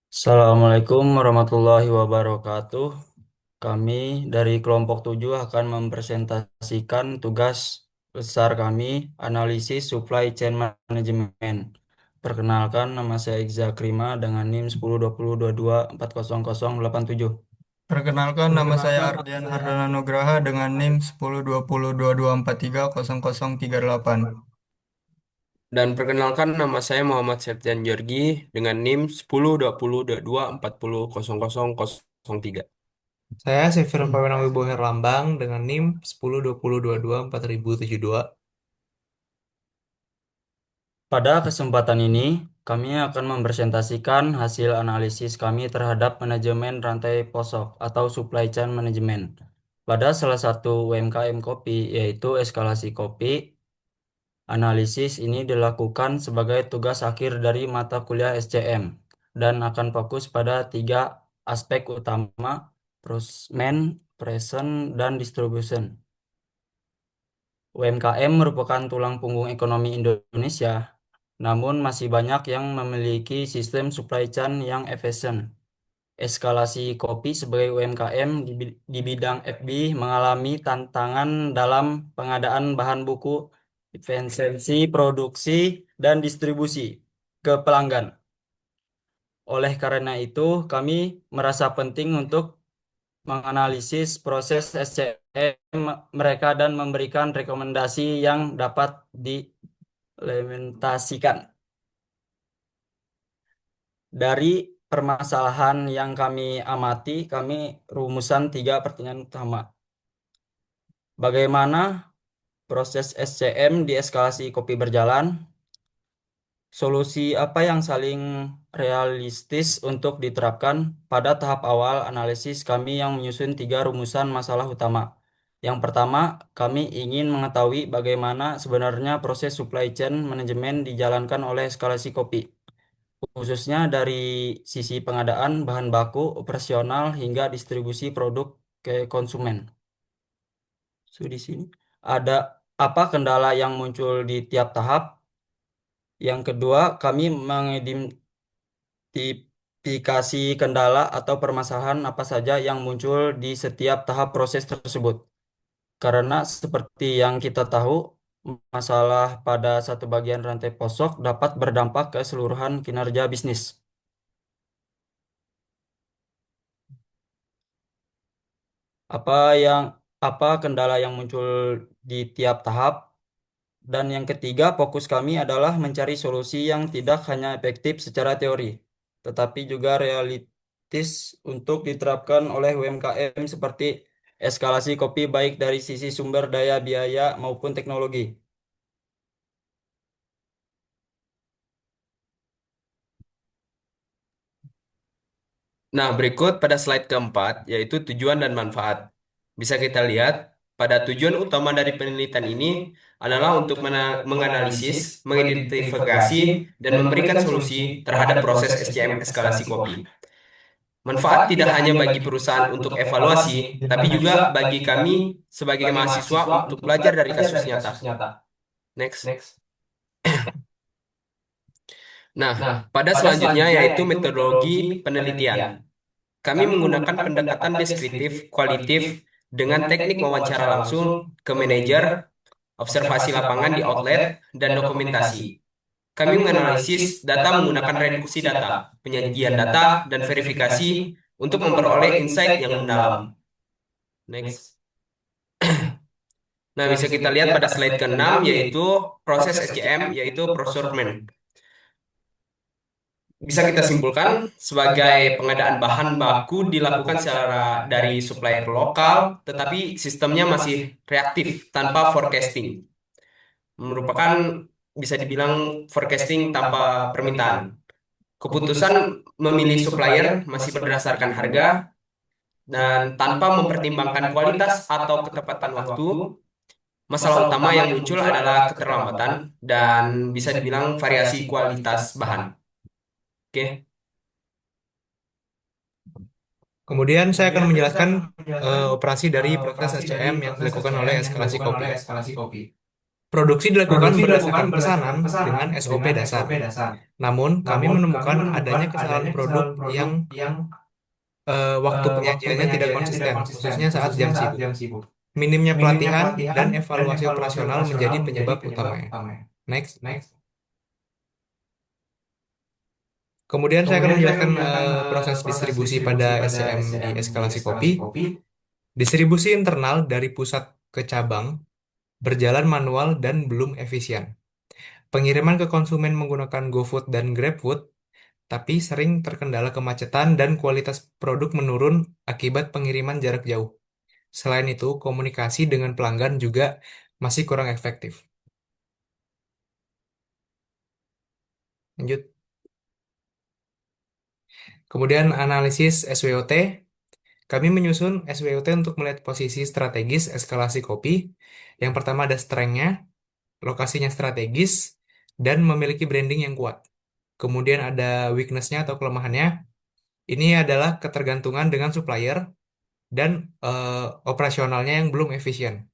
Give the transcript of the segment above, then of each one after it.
Assalamualaikum warahmatullahi wabarakatuh. Kami dari kelompok 7 akan mempresentasikan tugas besar kami, analisis supply chain management. Perkenalkan, nama saya Iza Krima dengan NIM 102022400087. Perkenalkan, nama saya Ardian Hardana Nugraha dengan NIM 102022430038. Dan perkenalkan nama saya Muhammad Septian Jorgi dengan NIM 102022400003. Saya Sefirman Pawena Wibowo Herlambang dengan NIM 1020224072. Pada kesempatan ini, kami akan mempresentasikan hasil analisis kami terhadap manajemen rantai posok atau supply chain management pada salah satu UMKM kopi, yaitu eskalasi kopi. Analisis ini dilakukan sebagai tugas akhir dari mata kuliah SCM dan akan fokus pada tiga aspek utama: procurement, present, dan distribution. UMKM merupakan tulang punggung ekonomi Indonesia, namun masih banyak yang memiliki sistem supply chain yang efisien. Eskalasi kopi sebagai UMKM di bidang FB mengalami tantangan dalam pengadaan bahan buku, efisiensi produksi, dan distribusi ke pelanggan. Oleh karena itu, kami merasa penting untuk menganalisis proses SCM mereka dan memberikan rekomendasi yang dapat diimplementasikan. Dari permasalahan yang kami amati, kami rumusan tiga pertanyaan utama. Bagaimana proses SCM di eskalasi kopi berjalan? Solusi apa yang saling realistis untuk diterapkan? Pada tahap awal analisis kami yang menyusun tiga rumusan masalah utama. Yang pertama, kami ingin mengetahui bagaimana sebenarnya proses supply chain manajemen dijalankan oleh eskalasi kopi, khususnya dari sisi pengadaan bahan baku, operasional, hingga distribusi produk ke konsumen. So, di sini ada apa kendala yang muncul di tiap tahap? Yang kedua, kami mengidentifikasi kendala atau permasalahan apa saja yang muncul di setiap tahap proses tersebut. Karena seperti yang kita tahu, masalah pada satu bagian rantai posok dapat berdampak ke keseluruhan kinerja bisnis. Apa yang apa kendala yang muncul di tiap tahap? Dan yang ketiga, fokus kami adalah mencari solusi yang tidak hanya efektif secara teori, tetapi juga realistis untuk diterapkan oleh UMKM seperti eskalasi kopi baik dari sisi sumber daya biaya maupun teknologi. Nah, berikut pada slide keempat, yaitu tujuan dan manfaat. Bisa kita lihat, pada tujuan utama dari penelitian ini adalah untuk menganalisis, mengidentifikasi, dan memberikan solusi terhadap proses SCM eskalasi kopi. Manfaat tidak hanya bagi perusahaan untuk evaluasi, tapi juga bagi kami sebagai mahasiswa untuk belajar dari kasus nyata. Next. Nah, pada selanjutnya yaitu metodologi penelitian. Kami menggunakan pendekatan deskriptif, kualitatif, dengan teknik wawancara langsung ke manajer, observasi lapangan di outlet, dan dokumentasi. Kami menganalisis data menggunakan reduksi data, penyajian data, dan verifikasi untuk memperoleh insight yang mendalam. Next. Nah, bisa kita lihat pada slide ke-6 yaitu proses SCM, yaitu procurement. Bisa kita simpulkan sebagai pengadaan bahan baku dilakukan secara dari supplier lokal, tetapi sistemnya masih reaktif tanpa forecasting. Merupakan bisa dibilang forecasting tanpa permintaan. Keputusan memilih supplier masih berdasarkan harga dan tanpa mempertimbangkan kualitas atau ketepatan waktu. Masalah utama yang muncul adalah keterlambatan dan bisa dibilang variasi kualitas bahan. Oke. Kemudian saya akan menjelaskan operasi dari proses SCM yang dilakukan oleh eskalasi kopi. Produksi dilakukan berdasarkan pesanan dengan SOP dasar. Namun, kami menemukan adanya kesalahan produk yang waktu penyajiannya tidak konsisten, khususnya saat jam sibuk. Minimnya pelatihan dan evaluasi operasional menjadi penyebab utamanya. Next. Kemudian saya akan menjelaskan proses distribusi pada SCM di eskalasi kopi. Distribusi internal dari pusat ke cabang berjalan manual dan belum efisien. Pengiriman ke konsumen menggunakan GoFood dan GrabFood, tapi sering terkendala kemacetan dan kualitas produk menurun akibat pengiriman jarak jauh. Selain itu, komunikasi dengan pelanggan juga masih kurang efektif. Lanjut. Kemudian analisis SWOT. Kami menyusun SWOT untuk melihat posisi strategis eskalasi kopi. Yang pertama ada strength-nya, lokasinya strategis, dan memiliki branding yang kuat. Kemudian ada weakness-nya atau kelemahannya. Ini adalah ketergantungan dengan supplier dan operasionalnya yang belum efisien.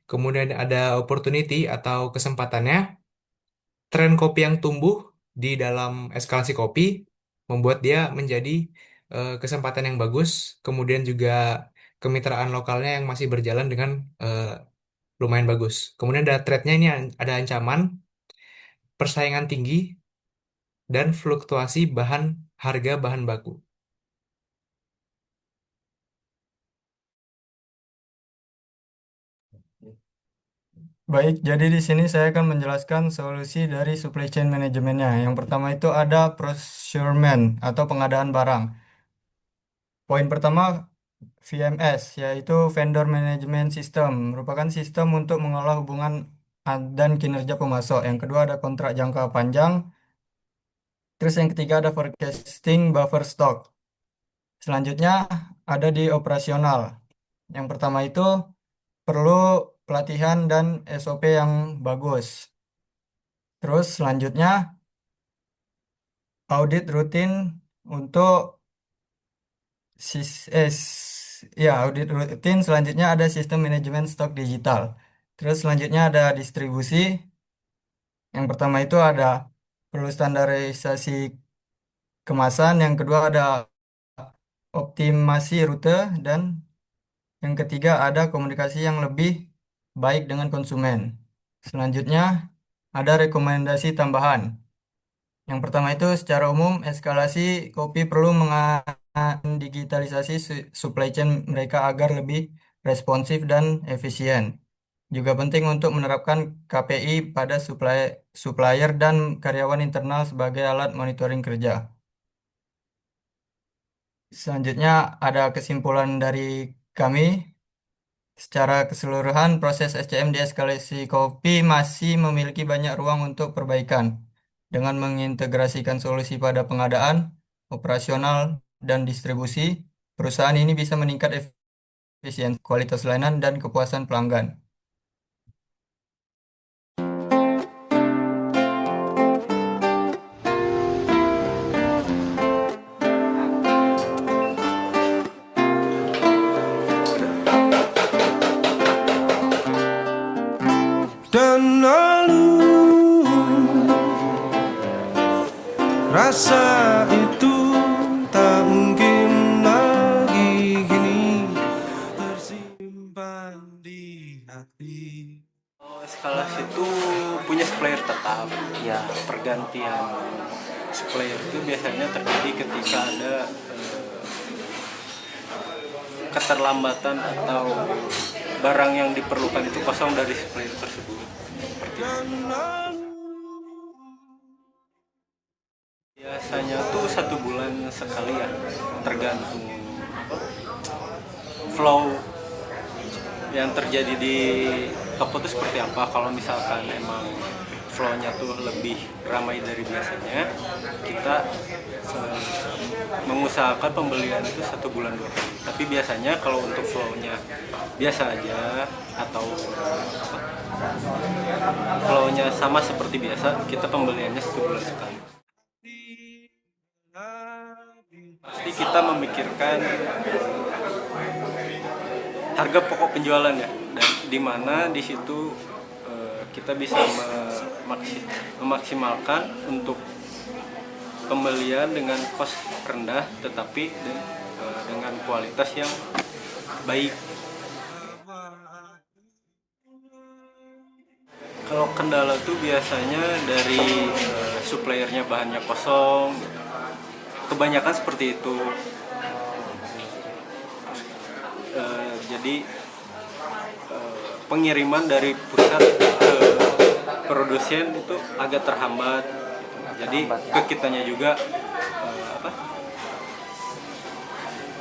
Kemudian ada opportunity atau kesempatannya. Tren kopi yang tumbuh di dalam eskalasi kopi membuat dia menjadi kesempatan yang bagus. Kemudian juga kemitraan lokalnya yang masih berjalan dengan lumayan bagus. Kemudian ada threat-nya ini ada ancaman, persaingan tinggi, dan fluktuasi harga bahan baku. Baik, jadi di sini saya akan menjelaskan solusi dari supply chain manajemennya. Yang pertama itu ada procurement atau pengadaan barang. Poin pertama VMS, yaitu Vendor Management System, merupakan sistem untuk mengolah hubungan dan kinerja pemasok. Yang kedua ada kontrak jangka panjang. Terus yang ketiga ada forecasting buffer stock. Selanjutnya ada di operasional. Yang pertama itu perlu pelatihan dan SOP yang bagus. Terus selanjutnya audit rutin untuk audit rutin. Selanjutnya ada sistem manajemen stok digital. Terus selanjutnya ada distribusi. Yang pertama itu ada perlu standarisasi kemasan. Yang kedua ada optimasi rute dan yang ketiga ada komunikasi yang lebih baik dengan konsumen. Selanjutnya ada rekomendasi tambahan. Yang pertama itu secara umum eskalasi kopi perlu digitalisasi supply chain mereka agar lebih responsif dan efisien. Juga penting untuk menerapkan KPI pada supplier dan karyawan internal sebagai alat monitoring kerja. Selanjutnya ada kesimpulan dari kami. Secara keseluruhan, proses SCM di eskalasi kopi masih memiliki banyak ruang untuk perbaikan. Dengan mengintegrasikan solusi pada pengadaan, operasional, dan distribusi, perusahaan ini bisa meningkat efisiensi, kualitas layanan, dan kepuasan pelanggan. Dan lalu rasa itu tak mungkin lagi kini tersimpan di hati. Eskalasi itu punya supplier tetap. Ya, pergantian supplier itu biasanya terjadi ketika ada keterlambatan atau barang yang diperlukan itu kosong dari supplier tersebut. Seperti itu. Biasanya tuh 1 bulan sekali ya, tergantung flow yang terjadi di toko itu seperti apa. Kalau misalkan emang flow-nya tuh lebih ramai dari biasanya, kita mengusahakan pembelian itu 1 bulan 2 kali. Tapi biasanya kalau untuk flow-nya biasa aja atau flow-nya sama seperti biasa, kita pembeliannya 1 bulan sekali. Pasti kita memikirkan harga pokok penjualan ya, dan di mana di situ kita bisa memaksimalkan untuk pembelian dengan kos rendah tetapi dengan kualitas yang baik. Kalau kendala tuh biasanya dari suppliernya bahannya kosong, kebanyakan seperti itu. Jadi pengiriman dari pusat ke produsen itu agak terhambat. Jadi ke kitanya juga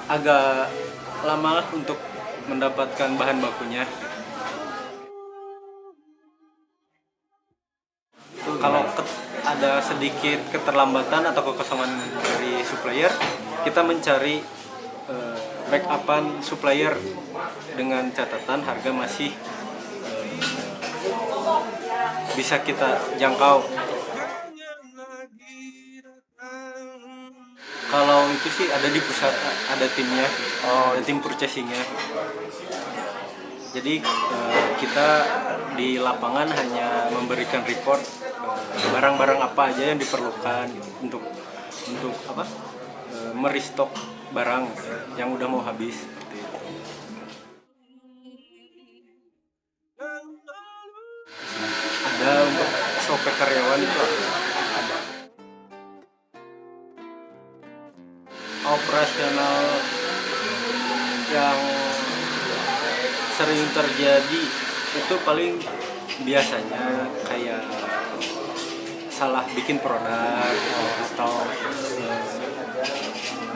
agak lama lah untuk mendapatkan bahan bakunya. Kalau ada sedikit keterlambatan atau kekosongan dari supplier, kita mencari backupan supplier dengan catatan harga masih bisa kita jangkau. Kalau itu sih ada di pusat, ada timnya, ada tim purchasingnya. Jadi kita di lapangan hanya memberikan report barang-barang apa aja yang diperlukan gitu, untuk merestock barang yang udah mau habis seperti itu. Ada untuk SOP karyawan itu ada. Operasional yang sering terjadi itu paling biasanya kayak salah bikin produk atau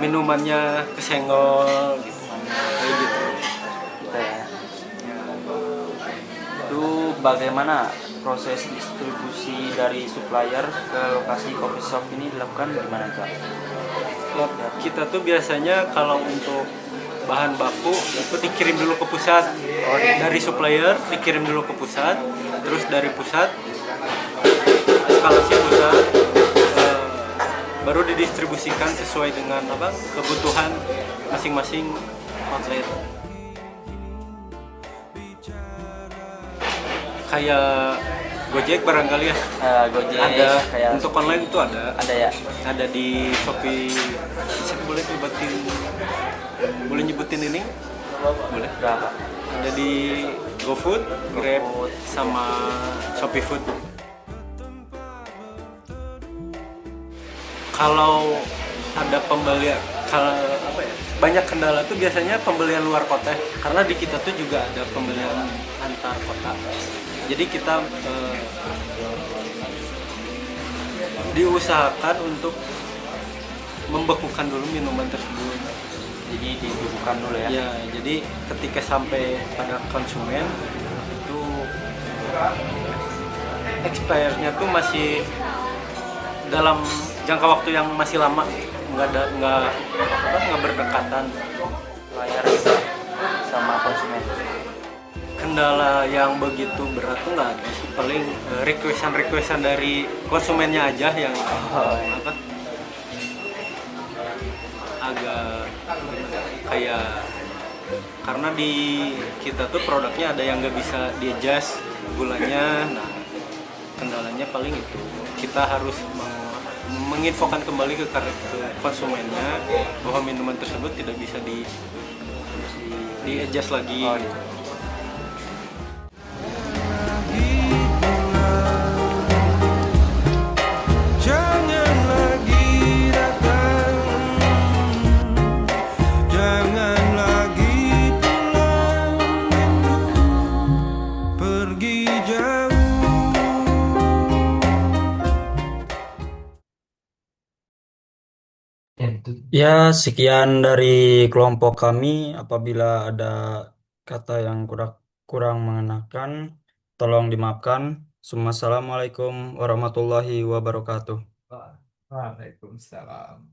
minumannya kesenggol gitu, kayak gitu. Gitu ya. Itu bagaimana proses distribusi dari supplier ke lokasi coffee shop ini dilakukan gimana Kak? Kita tuh biasanya kalau untuk bahan baku itu dikirim dulu ke pusat, dari supplier dikirim dulu ke pusat, terus dari pusat eskalasi pusat baru didistribusikan sesuai dengan kebutuhan masing-masing outlet. Kayak Gojek barangkali ya. Gojek Ada kayak untuk online itu ada ya. ada di Shopee. Saya boleh nyebutin ini? Boleh. Berapa? Ada di GoFood, Grab, sama Shopee Food. Kalau ada pembelian, banyak kendala tuh biasanya pembelian luar kota, karena di kita tuh juga ada pembelian antar kota. Jadi kita diusahakan untuk membekukan dulu minuman tersebut. Jadi dibekukan dulu ya. Ya, jadi ketika sampai pada konsumen itu expire-nya tuh masih dalam jangka waktu yang masih lama, nggak berdekatan. Supplier sama konsumen. Kendala yang begitu berat tuh nggak ada sih, paling requestan dari konsumennya aja yang agak kayak, karena di kita tuh produknya ada yang nggak bisa di-adjust gulanya. Nah, kendalanya paling itu kita harus menginfokan kembali ke konsumennya bahwa minuman tersebut tidak bisa di-adjust lagi. Jangan lagi datang, jangan lagi pulang, pergi jauh. Ya, sekian dari kelompok kami. Apabila ada kata yang kurang mengenakan, tolong dimaafkan. Assalamualaikum warahmatullahi wabarakatuh. Waalaikumsalam.